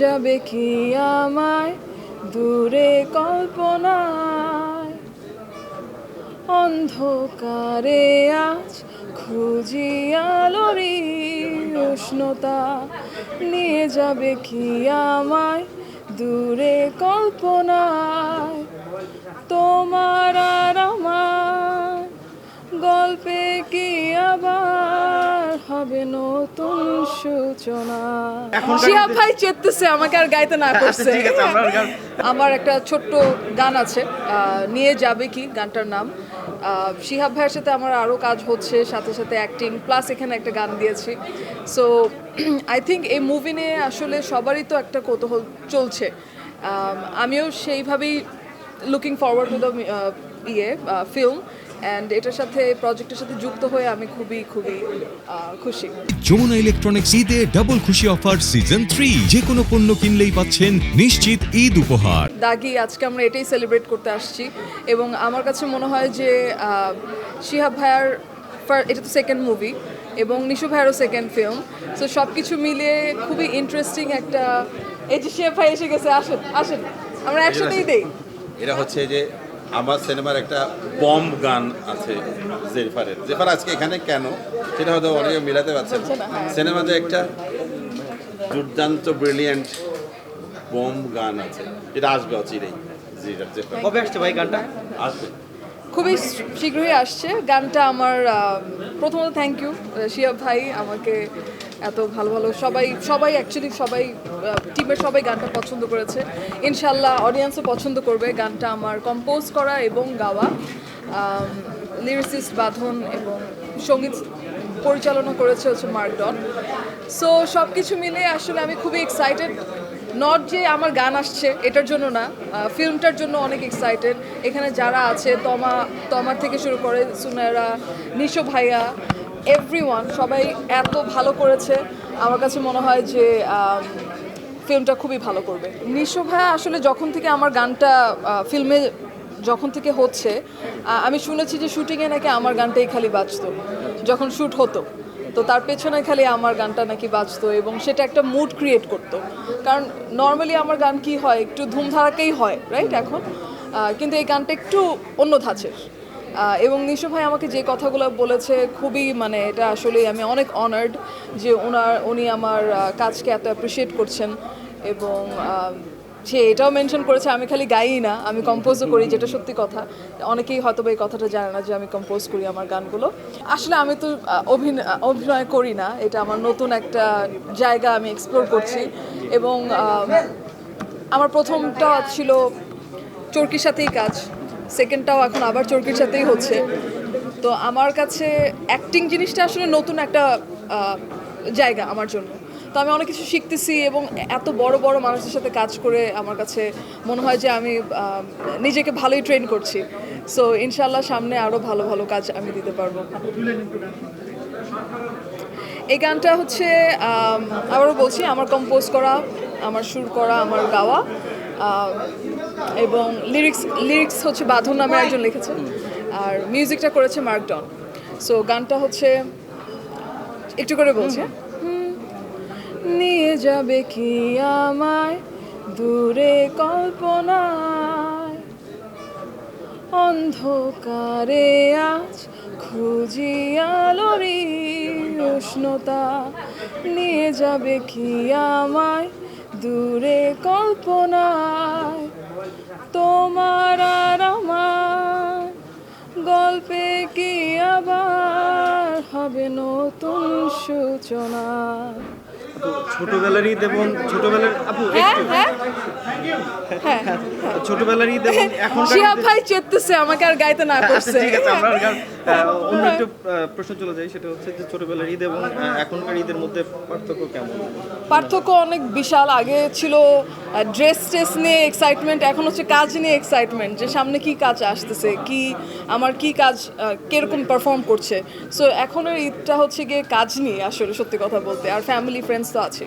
যাবে কি আমায় দূরে কল্পনায়, অন্ধকারে আজ খুঁজি আলোরি উষ্ণতা, নিয়ে যাবে কি আমায় দূরে কল্পনায়। তোমার আর আমার গল্পে কি আবার হবে নতুন সূচনা। শিহাব ভাই চেতেছে আমাকে আর গাইতে না করছে। আমার একটা ছোট্ট গান আছে, নিয়ে যাবে কি গানটার নাম। শিহাব ভাইয়ের সাথে আমার আরও কাজ হচ্ছে, সাথে সাথে অ্যাক্টিং প্লাস এখানে একটা গান দিয়েছি। সো আই থিঙ্ক এই মুভি নিয়ে আসলে সবারই তো একটা কৌতূহল চলছে। আমিও সেইভাবেই looking forward to the film, and এটার সাথে প্রজেক্টের সাথে যুক্ত হয়ে আমি খুবই খুবই খুশি। যমুনা ইলেকট্রনিক্স ঈদে ডাবল খুশি অফার সিজন 3, যে কোনো পণ্য কিনলেই পাচ্ছেন নিশ্চিত ঈদ উপহার। দাগি আজকে আমরা এটাই সেলিব্রেট করতে আসছি, এবং আমার কাছে মনে হয় যে শিহাব ভাইয়ার এটা তো সেকেন্ড মুভি এবং নিশু ভাইয়ারও সেকেন্ড ফিল্ম। সো সব কিছু মিলিয়ে খুবই ইন্টারেস্টিং একটা, এই যে শিহাব ভাই এসে গেছে, আসেন আসেন আমরা একসাথেই দেই। এটা হচ্ছে যে আমার সিনেমার একটা বম গান আছে জেফারের। জেফার আজকে এখানে কেন সেটা হয়তো অনেকে মিলাতে পারছেন। সিনেমাতে একটা দুর্দান্ত ব্রিলিয়েন্ট বম গান আছে, যেটা আসবে অচিরেই। কবে আসছে ভাই গানটা? আসবে খুবই শীঘ্রই আসছে গানটা। আমার প্রথমত থ্যাংক ইউ শিহাব ভাই, আমাকে এত ভালো ভালো সবাই অ্যাকচুয়ালি সবাই টিমের সবাই গানটা পছন্দ করেছে। ইনশাল্লাহ অডিয়েন্সও পছন্দ করবে। গানটা আমার কম্পোজ করা এবং গাওয়া, লিরিসিস্ট বাঁধন এবং সঙ্গীত পরিচালনা করেছে হচ্ছে মার্ক ডন। সো সব কিছু মিলে আসলে আমি খুবই এক্সাইটেড, নট যে আমার গান আসছে এটার জন্য না, ফিল্মটার জন্য অনেক এক্সাইটেড। এখানে যারা আছে তমার থেকে শুরু করে সুনায়রা, নিশো ভাইয়া, এভরিওয়ান সবাই এত ভালো করেছে। আমার কাছে মনে হয় যে ফিল্মটা খুবই ভালো করবে। নিশো ভাইয়া আসলে যখন থেকে আমার গানটা ফিল্মে যখন থেকে হচ্ছে, আমি শুনেছি যে শুটিংয়ে নাকি আমার গানটাই খালি বাজতো যখন শ্যুট হতো। তো তার পেছনে খালি আমার গানটা নাকি বাজতো এবং সেটা একটা মুড ক্রিয়েট করতো। কারণ নর্মালি আমার গান কি হয়, একটু ধুমধারাকেই হয় রাইট এখন, কিন্তু এই গানটা একটু অন্য ধাঁচের। এবং নিশো ভাই আমাকে যে কথাগুলো বলেছে খুবই মানে এটা আসলেই আমি অনেক অনার্ড যে উনি আমার কাজকে এত অ্যাপ্রিসিয়েট করছেন। এবং সে এটাও মেনশন করেছে আমি খালি গাইই না, আমি কম্পোজও করি, যেটা সত্যি কথা। অনেকেই হয়তো এই কথাটা জানে না যে আমি কম্পোজ করি আমার গানগুলো। আসলে আমি তো অভিনয় করি না, এটা আমার নতুন একটা জায়গা, আমি এক্সপ্লোর করছি। এবং আমার প্রথমটা ছিল চরকির সাথেই কাজ, সেকেন্ডটাও এখন আবার চরকির সাথেই হচ্ছে। তো আমার কাছে অ্যাক্টিং জিনিসটা আসলে নতুন একটা জায়গা আমার জন্য। তো আমি অনেক কিছু শিখতেছি এবং এত বড় বড় মানুষদের সাথে কাজ করে আমার কাছে মনে হয় যে আমি নিজেকে ভালোই ট্রেন করছি। সো ইনশাল্লাহ সামনে আরও ভালো ভালো কাজ আমি দিতে পারবো। এই গানটা হচ্ছে আবারও বলছি আমার কম্পোজ করা, আমার সুর করা, আমার গাওয়া, এবং লিরিক্স হচ্ছে বাঁধন নামে একজন লিখেছেন, আর মিউজিকটা করেছে মার্ক ডন। সো গানটা হচ্ছে একটু করে বলছে, নিয়ে যাবে কি আমায় দূরে কল্পনায়, অন্ধকারে আজ খুঁজি আলোরি উষ্ণতা, নিয়ে যাবে কি আমায় দূরে কল্পনায়। তোমার আর আমার গল্পে কি আবার হবে নতুন সূচনা। ছোটবেলারই দেবন, ছোটবেলার আপু ছোটবেলারই দেবন এখন শিহাব ভাই চেতেছে আমাকে আর গাইতে না করছে। ঠিক আছে, আমরা অন্য একটা প্রশ্ন চলে যাই, সেটা হচ্ছে যে ছোটবেলার ঈদ এবং এখনকার ঈদের মধ্যে পার্থক্য কেমন? পার্থক্য অনেক বিশাল। আগে ছিল ড্রেস নিয়ে এক্সাইটমেন্ট, এখন হচ্ছে কাজ নিয়ে এক্সাইটমেন্ট, যে সামনে কি কাজ আসতেছে, কি আমার কি কাজ কিরকম পারফর্ম করছে। সো এখনের ঈদটা হচ্ছে গিয়ে কাজ নিয়ে আসলে সত্যি কথা বলতে, আর ফ্যামিলি ফ্রেন্ডস তো আছে।